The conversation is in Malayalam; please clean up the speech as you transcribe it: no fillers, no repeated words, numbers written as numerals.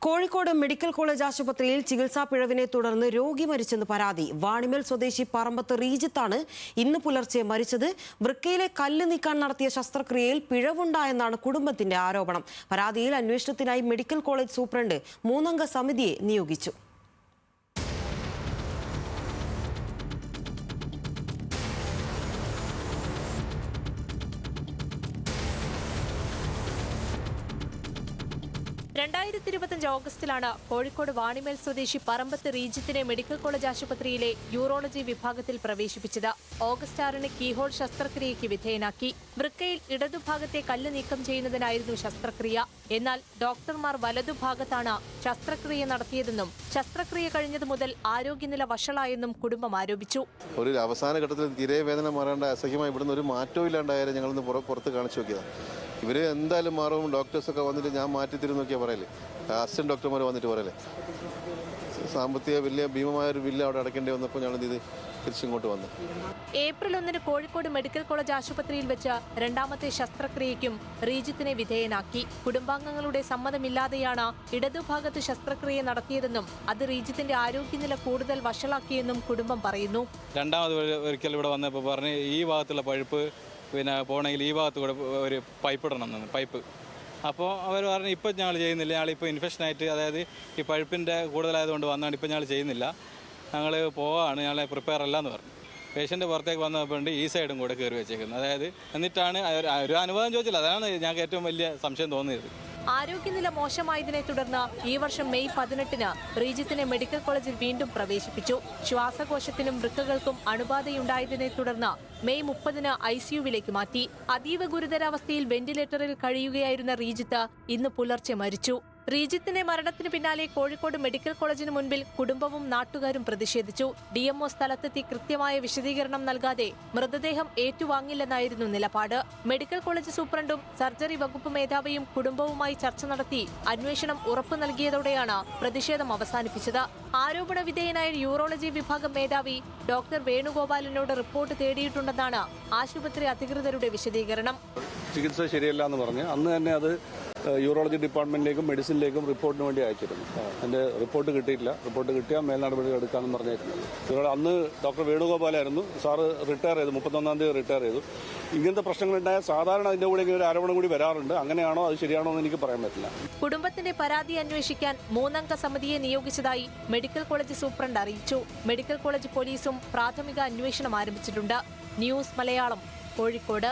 കോഴിക്കോട് മെഡിക്കൽ കോളേജ് ആശുപത്രിയിൽ ചികിത്സാ പിഴവിനെ തുടർന്ന് രോഗി മരിച്ചെന്ന് പരാതി. വാണിമേൽ സ്വദേശി പറമ്പത്ത് റീജിത്താണ് ഇന്ന് പുലർച്ചെ മരിച്ചത്. വൃക്കയിലെ കല്ല് നീക്കാൻ നടത്തിയ ശസ്ത്രക്രിയയിൽ പിഴവുണ്ടായെന്നാണ് കുടുംബത്തിന്റെ ആരോപണം. പരാതിയിൽ അന്വേഷണത്തിനായി മെഡിക്കൽ കോളേജ് സൂപ്രണ്ട് 3 അംഗ സമിതിയെ നിയോഗിച്ചു. ഓഗസ്റ്റിലാണ് കോഴിക്കോട് വാണിമേൽ സ്വദേശി പറമ്പത്ത് റീജിത്തിനെ മെഡിക്കൽ കോളേജ് ആശുപത്രിയിലെ യൂറോളജി വിഭാഗത്തിൽ പ്രവേശിപ്പിച്ചത്. ഓഗസ്റ്റ് 6-ന് കീഹോൾ ശസ്ത്രക്രിയയ്ക്ക് വിധേയനാക്കി. വൃക്കയിൽ ഇടതുഭാഗത്തെ കല്ല് നീക്കം ചെയ്യുന്നതിനായിരുന്നു ശസ്ത്രക്രിയ. എന്നാൽ ഡോക്ടർമാർ വലതുഭാഗത്താണ് ശസ്ത്രക്രിയ നടത്തിയതെന്നും ശസ്ത്രക്രിയ കഴിഞ്ഞതു മുതൽ ആരോഗ്യനില വഷളായെന്നും കുടുംബം ആരോപിച്ചു. ഒരു അവസാന ഘട്ടത്തിൽ തീരെ വേദന മാറേണ്ട അസഹ്യമായി ഇവിടുന്ന് ഒരു മാറ്റവും ഇല്ലാണ്ടായാലും ഞങ്ങളൊന്ന് പുറത്ത് കാണിച്ചു നോക്കിയതാണ്. ഇവർ എന്തായാലും മാറും, ഡോക്ടേഴ്സൊക്കെ വന്നിട്ട് ഞാൻ മാറ്റിത്തരും നോക്കിയാൽ പറയല്ലേ, അസിസ്റ്റന്റ് ഡോക്ടർമാർ വന്നിട്ട് പറയല്ലേ. സാമ്പത്തിക വലിയ ഭീമമായൊരു ബില്ല് അവിടെ അടയ്ക്കേണ്ടി വന്നപ്പോൾ ഞങ്ങൾ ഇത് തിരിച്ചിങ്ങോട്ട് വന്നു. ഏപ്രിൽ 1-ന് കോഴിക്കോട് മെഡിക്കൽ കോളേജ് ആശുപത്രിയിൽ വെച്ച് രണ്ടാമത്തെ ശസ്ത്രക്രിയയ്ക്കും റീജിത്തിനെ വിധേയനാക്കി. കുടുംബാംഗങ്ങളുടെ സമ്മതമില്ലാതെയാണ് ഇടതുഭാഗത്ത് ശസ്ത്രക്രിയ നടത്തിയതെന്നും അത് റീജിത്തിന്റെ ആരോഗ്യനില കൂടുതൽ വഷളാക്കിയെന്നും കുടുംബം പറയുന്നു. രണ്ടാമത് ഒരിക്കൽ ഇവിടെ വന്നപ്പോൾ പറഞ്ഞ് ഈ ഭാഗത്തുള്ള പഴുപ്പ് പോണെങ്കിൽ ഈ ഭാഗത്ത് കൂടെ ഒരു പൈപ്പ് ഇടണം, പൈപ്പ്. അപ്പോൾ അവർ പറഞ്ഞു ഇപ്പം ഞങ്ങൾ ചെയ്യുന്നില്ല, ഞങ്ങളിപ്പോൾ ഇൻഫെക്ഷനായിട്ട്, അതായത് ഈ പഴുപ്പിൻ്റെ കൂടുതലായതുകൊണ്ട് വന്നാണ് ഇപ്പം ഞങ്ങൾ ചെയ്യുന്നില്ല, ഞങ്ങൾ പോവാണ്, ഞങ്ങൾ പ്രിപ്പയർ അല്ല എന്ന് പറഞ്ഞു. പേഷ്യൻ്റ് പുറത്തേക്ക് വന്നപ്പോൾ ഈ സൈഡും കൂടെ കയറി വെച്ചേക്കുന്നത്. അതായത് എന്നിട്ടാണ് ഒരു അനുവാദം ചോദിച്ചില്ല. അതാണ് ഞങ്ങൾക്ക് ഏറ്റവും വലിയ സംശയം തോന്നിയത്. ആരോഗ്യനില മോശമായതിനെ തുടർന്ന് ഈ വർഷം മെയ് 18-ന് റീജിത്തിനെ മെഡിക്കൽ കോളേജിൽ വീണ്ടും പ്രവേശിപ്പിച്ചു. ശ്വാസകോശത്തിനും വൃക്കകൾക്കും അണുബാധയുണ്ടായതിനെ തുടർന്ന് മെയ് 30-ന് ICUവിലേക്ക് മാറ്റി. അതീവ ഗുരുതരാവസ്ഥയിൽ വെന്റിലേറ്ററിൽ കഴിയുകയായിരുന്ന റീജിത്ത് ഇന്ന് പുലർച്ചെ മരിച്ചു. റീജിത്തിന്റെ മരണത്തിന് പിന്നാലെ കോഴിക്കോട് മെഡിക്കൽ കോളേജിന് മുൻപിൽ കുടുംബവും നാട്ടുകാരും പ്രതിഷേധിച്ചു. DMO സ്ഥലത്തെത്തി കൃത്യമായ വിശദീകരണം നൽകാതെ മൃതദേഹം ഏറ്റുവാങ്ങില്ലെന്നായിരുന്നു നിലപാട്. മെഡിക്കൽ കോളേജ് സൂപ്രണ്ടും സർജറി വകുപ്പ് മേധാവിയും കുടുംബവുമായി ചർച്ച നടത്തി അന്വേഷണം ഉറപ്പു നൽകിയതോടെയാണ് പ്രതിഷേധം അവസാനിപ്പിച്ചത്. ആരോപണ വിധേയനായ യൂറോളജി വിഭാഗം മേധാവി ഡോക്ടർ വേണുഗോപാലിനോട് റിപ്പോർട്ട് തേടിയിട്ടുണ്ടെന്നാണ് ആശുപത്രി അധികൃതരുടെ വിശദീകരണം. ചികിത്സ ശരിയല്ല എന്ന് പറഞ്ഞ് അന്ന് തന്നെ അത് യൂറോളജി ഡിപ്പാർട്ട്മെന്റിലേക്കും മെഡിസിനിലേക്കും റിപ്പോർട്ടിന് വേണ്ടി അയച്ചിരുന്നു. അതിന്റെ റിപ്പോർട്ട് കിട്ടിയിട്ടില്ല. റിപ്പോർട്ട് കിട്ടിയാൽ മേൽനടപടികൾ എടുക്കാമെന്ന് പറഞ്ഞിരുന്നു. അന്ന് ഡോക്ടർ വേണുഗോപാലായിരുന്നു. സാറ് റിട്ടയർ ചെയ്തു, 31-ാം തീയതി റിട്ടയർ ചെയ്തു. ഇങ്ങനത്തെ പ്രശ്നങ്ങളുണ്ടായാൽ സാധാരണ അതിന്റെ കൂടെ ഒരു ആരോപണം കൂടി വരാറുണ്ട്. അങ്ങനെയാണോ, അത് ശരിയാണോ എന്ന് എനിക്ക് പറയാൻ പറ്റില്ല. കുടുംബത്തിന്റെ പരാതി അന്വേഷിക്കാൻ 3 അംഗ സമിതിയെ നിയോഗിച്ചതായി മെഡിക്കൽ കോളേജ് സൂപ്രണ്ട് അറിയിച്ചു. മെഡിക്കൽ കോളേജ് പോലീസും പ്രാഥമിക അന്വേഷണം ആരംഭിച്ചിട്ടുണ്ട്. ന്യൂസ് മലയാളം, കോഴിക്കോട്.